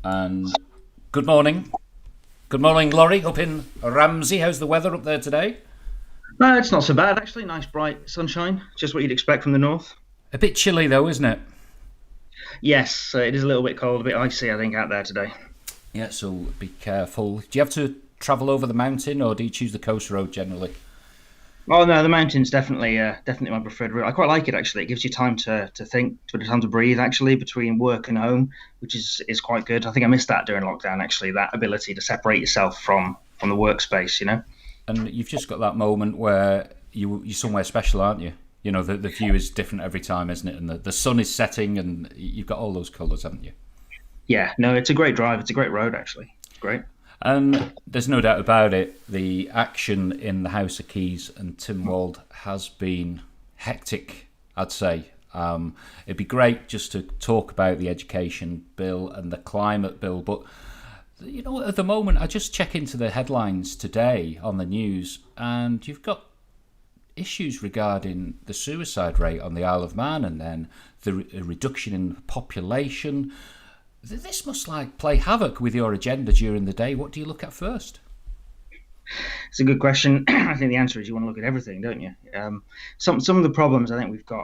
And good morning. Good morning, Lawrie, up in Ramsey. How's the weather up there today? It's not so bad actually. Nice bright sunshine, just what you'd expect from the north. A bit chilly though, isn't it? Yes, it is a little bit cold, a bit icy, I think, out there today. Yeah, so be careful. Do you have to travel over the mountain or do you choose the coast road generally? Oh no, the mountains definitely my preferred route. I quite like it actually. It gives you time to think, a bit of time to breathe actually between work and home, which is quite good. I think I missed that during lockdown actually, that ability to separate yourself from the workspace, you know. And you've just got that moment where you're somewhere special, aren't you? You know, the view is different every time, isn't it? And the sun is setting and you've got all those colours, haven't you? Yeah, no, it's a great drive. It's a great road actually. It's great. And there's no doubt about it, the action in the House of Keys and Tynwald has been hectic, I'd say. It'd be great just to talk about the education bill and the climate bill, but at the moment, I just check into the headlines today on the news, and you've got issues regarding the suicide rate on the Isle of Man, and then the reduction in population. This must play havoc with your agenda during the day. What do you look at first? It's a good question. I think the answer is you want to look at everything, don't you? Some of the problems I think we've got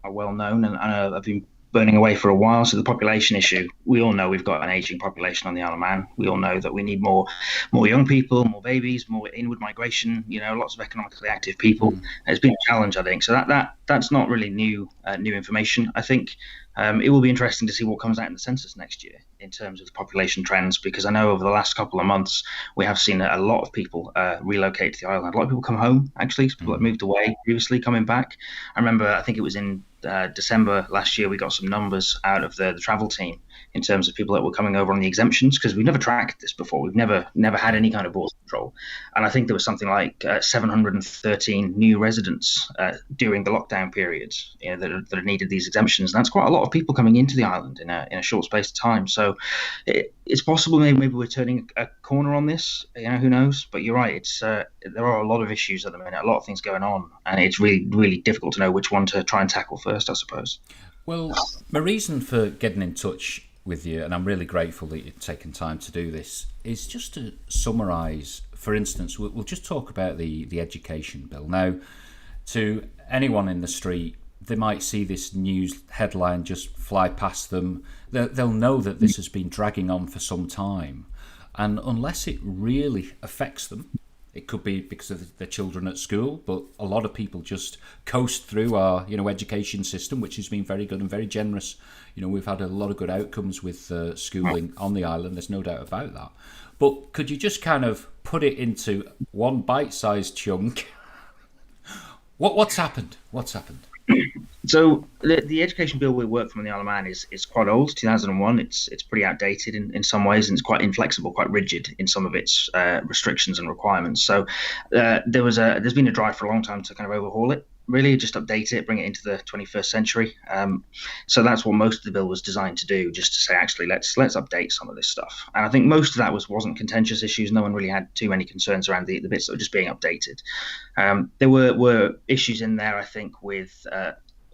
are well known and have been burning away for a while. So the population issue, we all know we've got an aging population on the Isle of Man. We all know that we need more young people, more babies, more inward migration. You know, lots of economically active people. It's been a challenge, I think. So that's not really new information. I think it will be interesting to see what comes out in the census next year in terms of the population trends, because I know over the last couple of months we have seen a lot of people relocate to the island. A lot of people come home, actually. People that moved away previously coming back. I remember, I think it was in December last year, we got some numbers out of the travel team in terms of people that were coming over on the exemptions, because we've never tracked this before. We've never had any kind of border control, and I think there was something like 713 new residents during the lockdown period, that needed these exemptions. And that's quite a lot of people coming into the island in a short space of time. So it's possible maybe we're turning a corner on this. Who knows? But you're right. It's there are a lot of issues at the minute, a lot of things going on, and it's really difficult to know which one to try and tackle first, I suppose. Well, my reason for getting in touch with you, and I'm really grateful that you've taken time to do this, is just to summarise. For instance, we'll just talk about the education bill. Now, to anyone in the street, they might see this news headline just fly past them. They'll know that this has been dragging on for some time. And unless it really affects them, it could be because of their children at school, but a lot of people just coast through our, education system, which has been very good and very generous. We've had a lot of good outcomes with schooling on the island. There's no doubt about that. But could you just kind of put it into one bite-sized chunk? What's happened? What's happened? So the education bill we work from on the Isle of Man is quite old, 2001. It's pretty outdated in some ways, and it's quite inflexible, quite rigid in some of its restrictions and requirements. So there's been a drive for a long time to kind of overhaul it, really just update it, bring it into the 21st century. So that's what most of the bill was designed to do, just to say, actually, let's update some of this stuff. And I think most of that wasn't contentious issues. No one really had too many concerns around the bits that were just being updated. There were issues in there, I think, with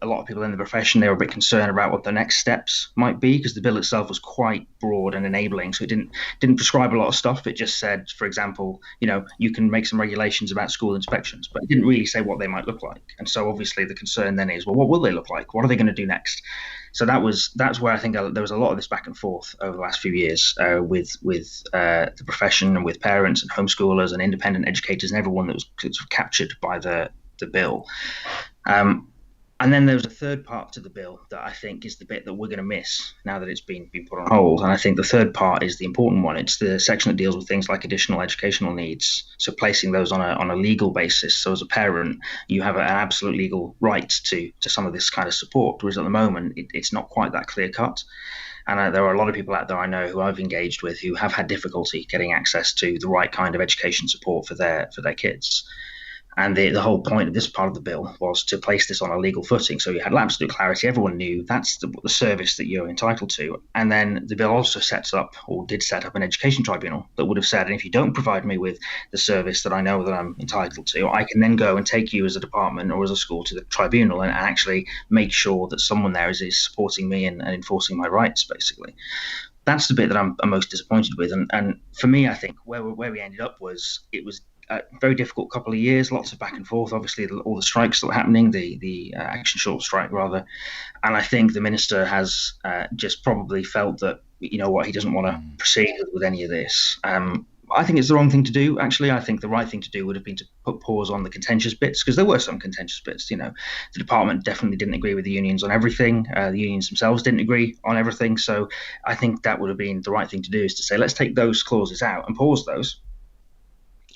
a lot of people in the profession. They were a bit concerned about what the next steps might be, because the bill itself was quite broad and enabling. So it didn't prescribe a lot of stuff. It just said, for example, you can make some regulations about school inspections, but it didn't really say what they might look like. And so obviously the concern then is, well, what will they look like? What are they going to do next? So that's where I think there was a lot of this back and forth over the last few years with the profession and with parents and homeschoolers and independent educators and everyone that was sort of captured by the bill. And then there's a third part to the bill that I think is the bit that we're going to miss now that it's been put on hold. And I think the third part is the important one. It's the section that deals with things like additional educational needs. So placing those on a legal basis. So as a parent, you have an absolute legal right to some of this kind of support, whereas at the moment, it's not quite that clear cut. And there are a lot of people out there I know who I've engaged with who have had difficulty getting access to the right kind of education support for their kids. And the whole point of this part of the bill was to place this on a legal footing. So you had absolute clarity. Everyone knew that's the service that you're entitled to. And then the bill also sets up, or did set up, an education tribunal that would have said, and if you don't provide me with the service that I know that I'm entitled to, I can then go and take you as a department or as a school to the tribunal and actually make sure that someone there is supporting me and enforcing my rights, basically. that's the bit that I'm most disappointed with. And for me, I think where we ended up was it was a very difficult couple of years, lots of back and forth. Obviously, all the strikes that were happening, the action short strike rather, and I think the minister has just probably felt that he doesn't want to proceed with any of this. I think it's the wrong thing to do. Actually, I think the right thing to do would have been to put pause on the contentious bits, because there were some contentious bits. The department definitely didn't agree with the unions on everything. The unions themselves didn't agree on everything. So I think that would have been the right thing to do, is to say, let's take those clauses out and pause those.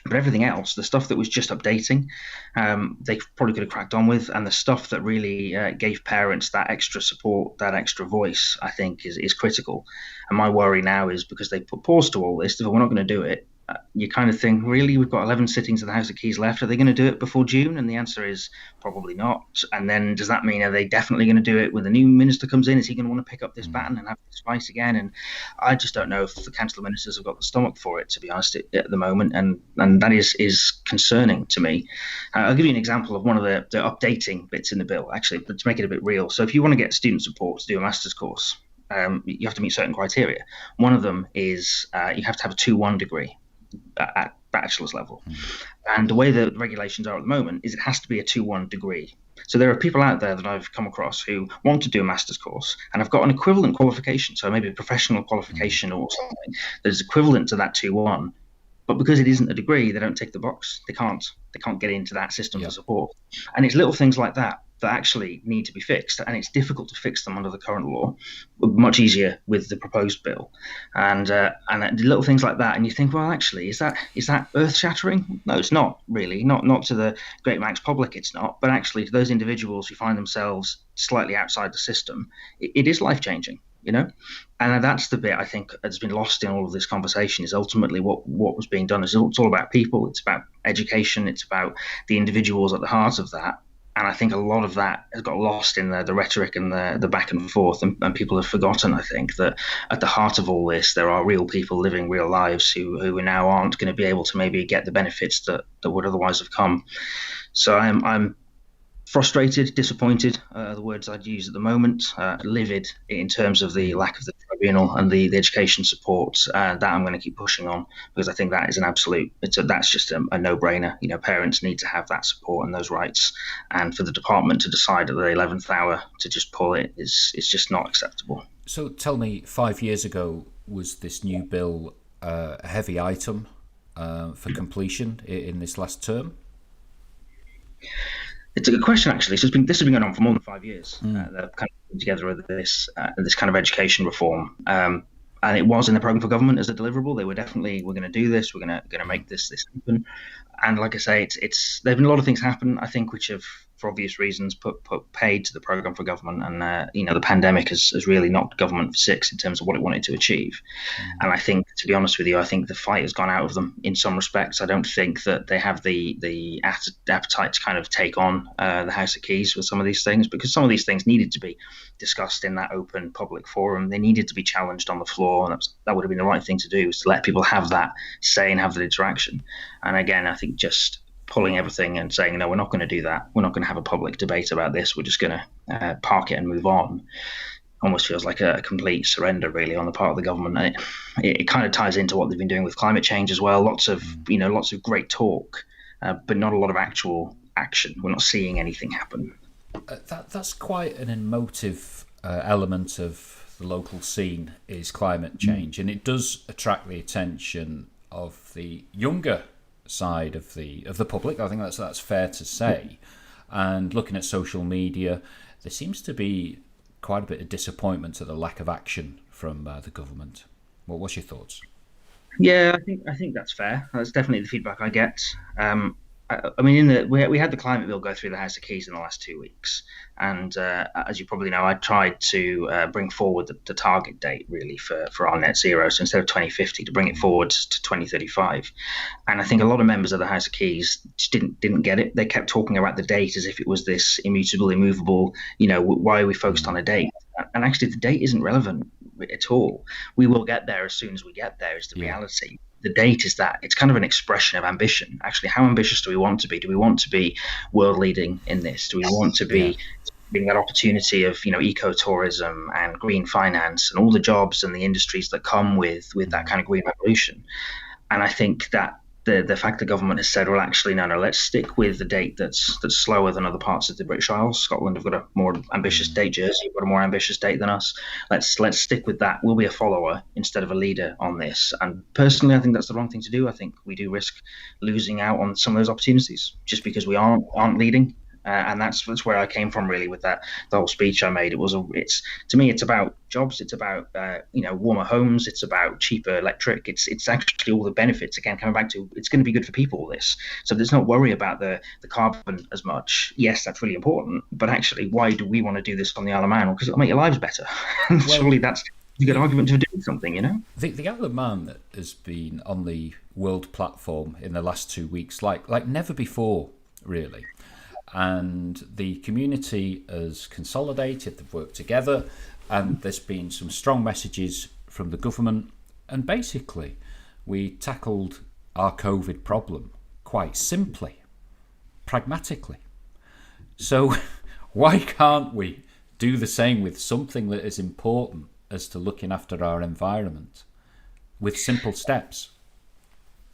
But everything else, the stuff that was just updating, they probably could have cracked on with. And the stuff that really gave parents that extra support, that extra voice, I think is critical. And my worry now is, because they put pause to all this, if we're not going to do it, you kind of think, really, we've got 11 sittings of the House of Keys left. Are they going to do it before June? And the answer is probably not. And then does that mean, are they definitely going to do it when the new minister comes in? Is he going to want to pick up this baton and have this fight again? And I just don't know if the Council of Ministers have got the stomach for it, to be honest, at the moment. And that is concerning to me. I'll give you an example of one of the updating bits in the bill, actually, to make it a bit real. So if you want to get student support to do a master's course, you have to meet certain criteria. One of them is you have to have a 2-1 degree at bachelor's level. And the way the regulations are at the moment is it has to be a 2-1 degree. So there are people out there that I've come across who want to do a master's course and have got an equivalent qualification, so maybe a professional qualification or something that is equivalent to that 2-1. But because it isn't a degree, they don't tick the box. They can't get into that system for support. And it's little things like that actually need to be fixed, and it's difficult to fix them under the current law. Much easier with the proposed bill, and little things like that. And you think, well, actually, is that earth-shattering? No, it's not really. Not to the great max public, it's not. But actually, to those individuals who find themselves slightly outside the system, it is life-changing. And that's the bit I think has been lost in all of this conversation, is ultimately what was being done. It's all about people. It's about education. It's about the individuals at the heart of that. And I think a lot of that has got lost in the rhetoric and the back and forth, and people have forgotten, I think, that at the heart of all this, there are real people living real lives who now aren't going to be able to maybe get the benefits that would otherwise have come. So I'm frustrated, disappointed, the words I'd use at the moment, livid in terms of the lack of the tribunal and the education support that I'm going to keep pushing on, because I think that is an absolute, that's just a no-brainer. Parents need to have that support and those rights, and for the department to decide at the 11th hour to just pull it is just not acceptable. So tell me, 5 years ago, was this new bill a heavy item for completion in this last term? It's a good question, actually. So this has been going on for more than 5 years. They're kind of putting together with this kind of education reform, and it was in the program for government as a deliverable. They were definitely, we're going to do this. We're going to make this happen. And like I say, there've been a lot of things happen, I think, which have, for obvious reasons, put paid to the program for government. And the pandemic has really knocked government for six in terms of what it wanted to achieve. And I think, to be honest with you, I think the fight has gone out of them in some respects. I don't think that they have the appetite to kind of take on the House of Keys with some of these things, because some of these things needed to be discussed in that open public forum. They needed to be challenged on the floor, and that would have been the right thing to do, is to let people have that say and have that interaction. And again, I think just pulling everything and saying, no, we're not going to do that. We're not going to have a public debate about this. We're just going to park it and move on. Almost feels like a complete surrender, really, on the part of the government. And it kind of ties into what they've been doing with climate change as well. Lots of great talk, but not a lot of actual action. We're not seeing anything happen. That's quite an emotive element of the local scene, is climate change, and it does attract the attention of the younger side of the public. I think that's fair to say. And looking at social media, there seems to be quite a bit of disappointment at the lack of action from the government. What's your thoughts? Yeah, I think that's fair. That's definitely the feedback I get. I mean, we had the climate bill go through the House of Keys in the last 2 weeks, and as you probably know, I tried to bring forward the target date, really, for our net zero. So instead of 2050, to bring it forward to 2035. And I think a lot of members of the House of Keys just didn't get it. They kept talking about the date as if it was this immutable, immovable. Why are we focused on a date? And actually, the date isn't relevant at all. We will get there as soon as we get there, is the reality. The date is that it's kind of an expression of ambition. Actually, how ambitious do we want to be? Do we want to be world leading in this? Do we want to be being that opportunity of ecotourism and green finance and all the jobs and the industries that come with that kind of green revolution. And I think that the fact the government has said, well, actually, no, let's stick with the date that's slower than other parts of the British Isles. Scotland have got a more ambitious date. Jersey have got a more ambitious date than us. Let's stick with that. We'll be a follower instead of a leader on this. And personally, I think that's the wrong thing to do. I think we do risk losing out on some of those opportunities just because we aren't leading. And that's where I came from really with the whole speech I made. It's to me, it's about jobs. It's about warmer homes. It's about cheaper electric. It's actually all the benefits. Again, coming back to it's going to be good for people. This, so there's not worry about the carbon as much. Yes, that's really important. But actually, why do we want to do this on the Isle of Man? Well, because it'll make your lives better. Well, surely that's a good argument to do something. The Isle of Man has been on the world platform in the last 2 weeks, like never before, really. And the community has consolidated, they've worked together, and there's been some strong messages from the government. And basically, we tackled our COVID problem quite simply, pragmatically. So why can't we do the same with something that is important as to looking after our environment with simple steps?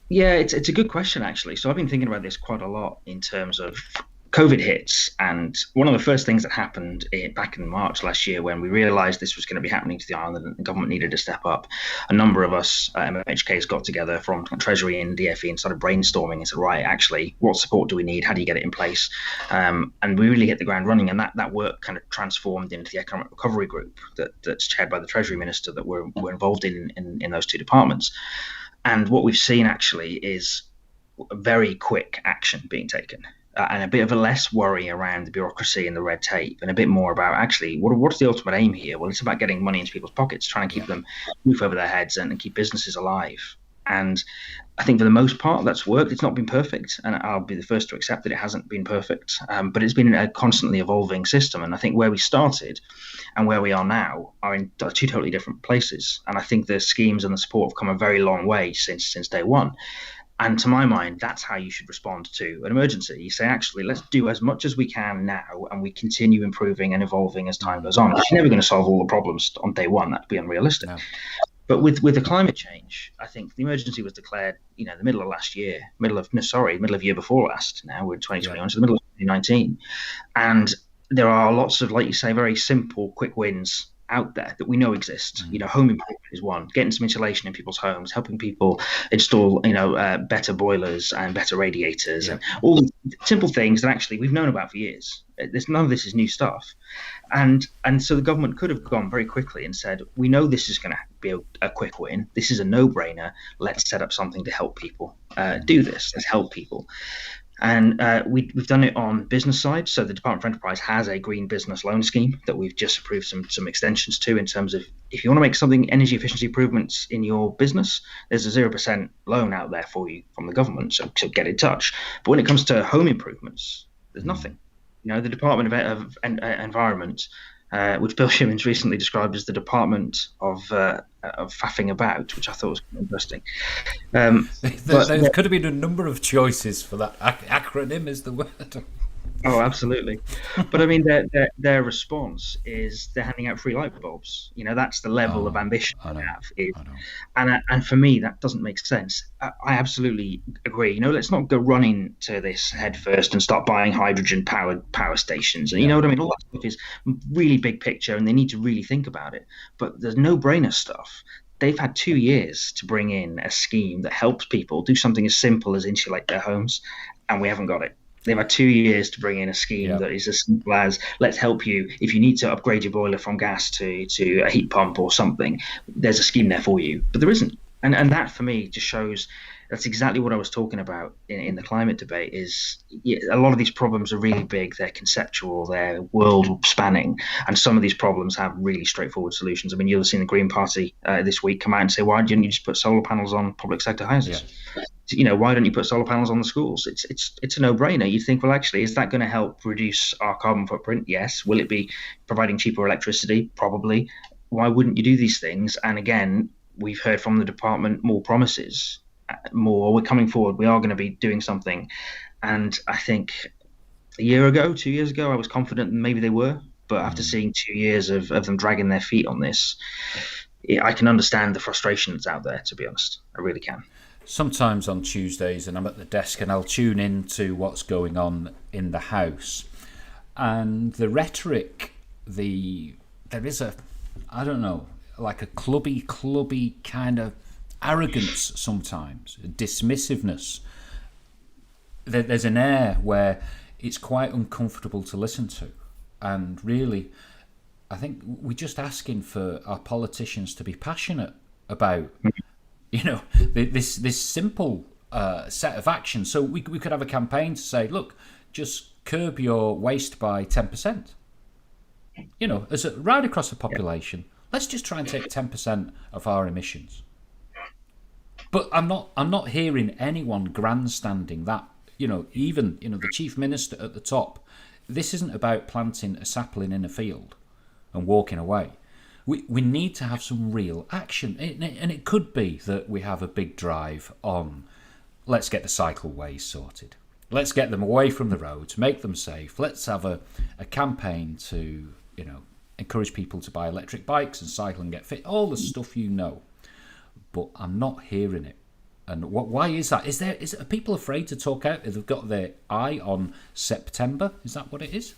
Yeah, it's a good question, actually. So I've been thinking about this quite a lot in terms of COVID hits, and one of the first things that happened back in March last year, when we realised this was going to be happening to the island and the government needed to step up, a number of us MHKs got together from Treasury and DFE and started brainstorming and said, right, actually, what support do we need? How do you get it in place? And we really hit the ground running, and that work kind of transformed into the Economic Recovery Group that's chaired by the Treasury Minister that we're involved in those two departments. And what we've seen actually is a very quick action being taken. And a bit of a less worry around the bureaucracy and the red tape, and a bit more about actually what's the ultimate aim here? Well, it's about getting money into people's pockets, trying to keep them roof over their heads and keep businesses alive. And I think for the most part, that's worked. It's not been perfect, and I'll be the first to accept that it hasn't been perfect. But it's been a constantly evolving system. And I think where we started and where we are now are in two totally different places. And I think the schemes and the support have come a very long way since day one. And to my mind, that's how you should respond to an emergency. You say, actually, let's do as much as we can now, and we continue improving and evolving as time goes on. You're never going to solve all the problems on day one. That'd be unrealistic. No. But with the climate change, I think the emergency was declared, the middle of last year, middle of year before last. Now we're in 2021, so the middle of 2019. And there are lots of, like you say, very simple, quick wins out there that we know exist. Home improvement is one. Getting some insulation in people's homes, helping people install, better boilers and better radiators, and all the simple things that actually we've known about for years. None of this is new stuff, and so the government could have gone very quickly and said, we know this is going to be a quick win. This is a no-brainer. Let's set up something to help people do this. Let's help people. And we've done it on business side. So the Department for Enterprise has a green business loan scheme that we've just approved some extensions to, in terms of if you want to make something energy efficiency improvements in your business, there's a 0% loan out there for you from the government. So get in touch. But when it comes to home improvements, there's nothing. The Department of Environment, which Bill Shimmons recently described as the Department of faffing about, which I thought was interesting. There could have been a number of choices for that. Acronym is the word. Oh, absolutely. But I mean, their response is they're handing out free light bulbs. That's the level of ambition they have. And for me, that doesn't make sense. I absolutely agree. Let's not go running to this head first and start buying hydrogen-powered power stations. And you know what I mean? All that stuff is really big picture, and they need to really think about it. But there's no-brainer stuff. They've had 2 years to bring in a scheme that helps people do something as simple as insulate their homes, and we haven't got it. They've had 2 years to bring in a scheme that is as simple as, let's help you. If you need to upgrade your boiler from gas to a heat pump or something, there's a scheme there for you. But there isn't. And that, for me, just shows that's exactly what I was talking about in the climate debate. Is a lot of these problems are really big. They're conceptual. They're world-spanning. And some of these problems have really straightforward solutions. I mean, you'll have seen the Green Party this week come out and say, why didn't you just put solar panels on public sector houses? Yeah. Why don't you put solar panels on the schools? It's a no-brainer. You think, well, actually, is that going to help reduce our carbon footprint? Yes. Will it be providing cheaper electricity? Probably. Why wouldn't you do these things? And again, we've heard from the department more promises, more. We're coming forward. We are going to be doing something. And I think a year ago, 2 years ago, I was confident that maybe they were. But after Mm. seeing 2 years of them dragging their feet on this, I can understand the frustration that's out there, to be honest. I really can. Sometimes on Tuesdays, and I'm at the desk, and I'll tune in to what's going on in the House, and the rhetoric, there is a, I don't know, like a clubby kind of arrogance sometimes, a dismissiveness. There's an air where it's quite uncomfortable to listen to, and really, I think we're just asking for our politicians to be passionate about, this simple set of actions. So we could have a campaign to say, look, just curb your waste by 10%. Right across the Yeah. population, let's just try and take 10% of our emissions. But I'm not hearing anyone grandstanding that. Even the chief minister at the top. This isn't about planting a sapling in a field and walking away. We need to have some real action, and it could be that we have a big drive on. Let's get the cycleways sorted. Let's get them away from the roads, make them safe. Let's have a campaign to encourage people to buy electric bikes and cycle and get fit. All the stuff but I'm not hearing it. And why is that? Are people afraid to talk out? They've got their eye on September. Is that what it is?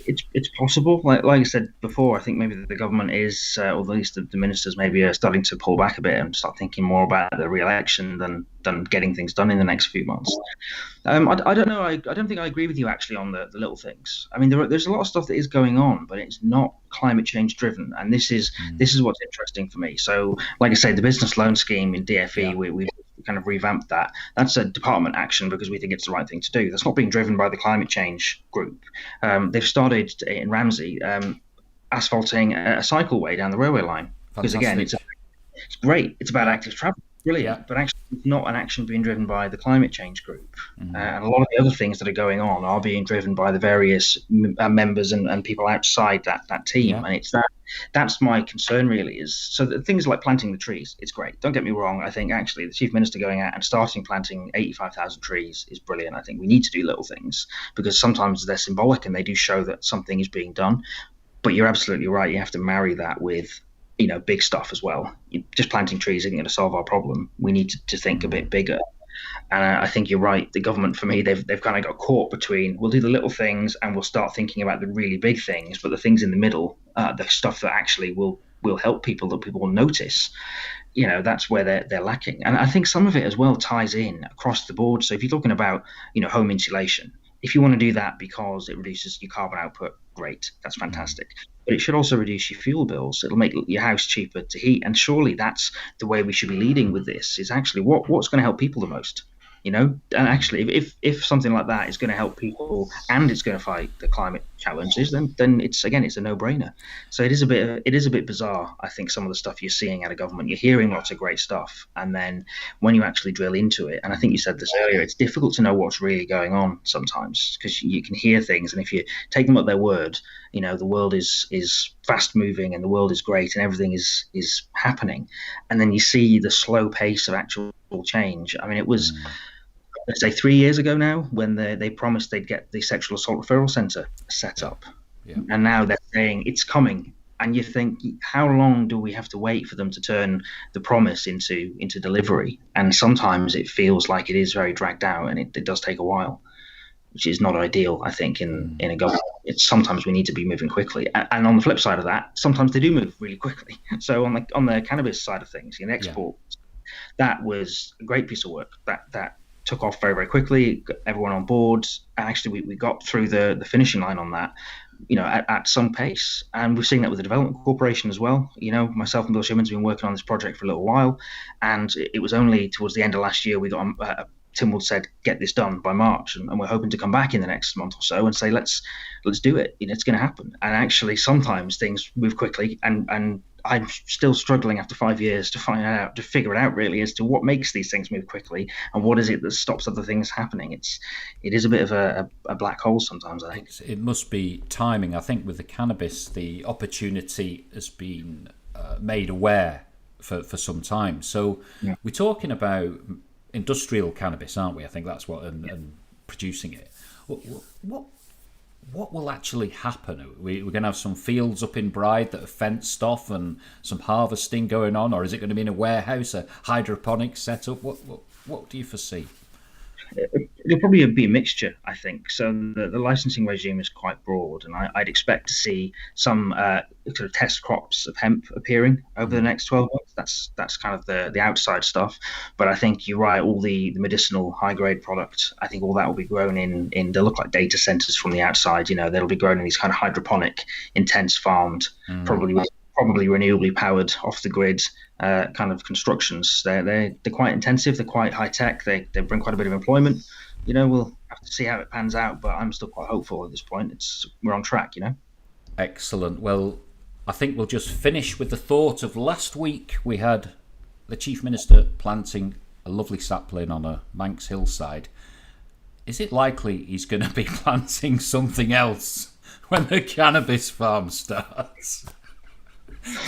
It's possible. Like I said before, I think maybe the government is, or at least the ministers maybe are starting to pull back a bit and start thinking more about the re-election than getting things done in the next few months. I don't know. I don't think I agree with you actually on the little things. I mean, there's a lot of stuff that is going on, but it's not climate change driven, and this is what's interesting for me. So, like I say, the business loan scheme in DFE, Yeah. we've kind of revamped that. That's a department action because we think it's the right thing to do. That's not being driven by the climate change group. They've started in Ramsey asphalting a cycleway down the railway line because again, Fantastic. it's great. It's about Yeah. active travel. Yeah. Brilliant, but actually, it's not an action being driven by the climate change group. And a lot of the other things that are going on are being driven by the various members and people outside that team. Yeah. And it's that's my concern really is so that things like planting the trees, it's great. Don't get me wrong. I think actually the chief minister going out and starting planting 85,000 trees is brilliant. I think we need to do little things because sometimes they're symbolic and they do show that something is being done. But you're absolutely right. You have to marry that with big stuff as well. Just planting trees isn't going to solve our problem. We need to think a bit bigger. And I think you're right. The government, for me, they've kind of got caught between we'll do the little things and we'll start thinking about the really big things, but the things in the middle, the stuff that actually will help people that people will notice. That's where they're lacking. And I think some of it as well ties in across the board. So if you're talking about home insulation, if you want to do that because it reduces your carbon output, great, that's fantastic. But it should also reduce your fuel bills. It'll make your house cheaper to heat, and surely that's the way we should be leading with this. Is actually what's going to help people the most. And actually, if something like that is going to help people and it's going to fight the climate challenges, then it's a no-brainer. So it is a bit bizarre. I think some of the stuff you're seeing out of government, you're hearing lots of great stuff, and then when you actually drill into it, and I think you said this earlier, it's difficult to know what's really going on sometimes because you can hear things, and if you take them at their word, the world is fast moving and the world is great and everything is happening, and then you see the slow pace of actual change. I mean, it was, let's say, 3 years ago now when they promised they'd get the sexual assault referral centre set up, Yeah. and now they're saying it's coming. And you think, how long do we have to wait for them to turn the promise into delivery? And sometimes it feels like it is very dragged out, and it does take a while, which is not ideal, I think, in a government. It's sometimes we need to be moving quickly, and on the flip side of that, sometimes they do move really quickly. So on the cannabis side of things, in Yeah. export, that was a great piece of work. That took off very very quickly. Got everyone on board, and actually we got through the finishing line on that. At some pace, and we've seen that with the Development Corporation as well. Myself and Bill Shimmon's been working on this project for a little while, and it was only towards the end of last year we got Tim Wood said, get this done by March, and we're hoping to come back in the next month or so and say, let's do it. It's going to happen. And actually, sometimes things move quickly, and I'm still struggling after 5 years to figure it out really as to what makes these things move quickly and what is it that stops other things happening. It is a bit of a black hole sometimes, I think. It must be timing. I think with the cannabis, the opportunity has been made aware for some time. So Yeah. we're talking about industrial cannabis, aren't we? I think that's what, and producing it. What what will actually happen? We're going to have some fields up in Bride that are fenced off and some harvesting going on, or is it going to be in a warehouse, a hydroponic setup? What do you foresee? It'll probably be a mixture, I think. So the licensing regime is quite broad, and I'd expect to see some sort of test crops of hemp appearing over the next 12 months. That's kind of the outside stuff. But I think you're right. All the medicinal high grade products, I think all that will be grown in. They'll look like data centers from the outside. They'll be grown in these kind of hydroponic, intense farmed, probably renewably powered, off the grid kind of constructions. They're quite intensive. They're quite high tech. They bring quite a bit of employment. We'll have to see how it pans out, but I'm still quite hopeful at this point. We're on track. Excellent. Well, I think we'll just finish with the thought of last week we had the Chief Minister planting a lovely sapling on a Manx hillside. Is it likely he's going to be planting something else when the cannabis farm starts?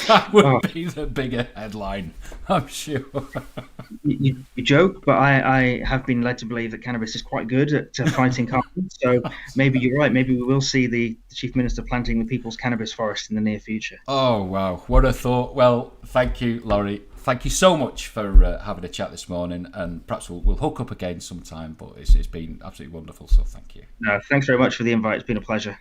That would be the bigger headline, I'm sure. You joke, but I have been led to believe that cannabis is quite good at fighting carbon. So maybe you're right. Maybe we will see the Chief Minister planting the people's cannabis forest in the near future. Oh, wow. What a thought. Well, thank you, Lawrie. Thank you so much for having a chat this morning, and perhaps we'll hook up again sometime, but it's been absolutely wonderful, so thank you. No, thanks very much for the invite. It's been a pleasure.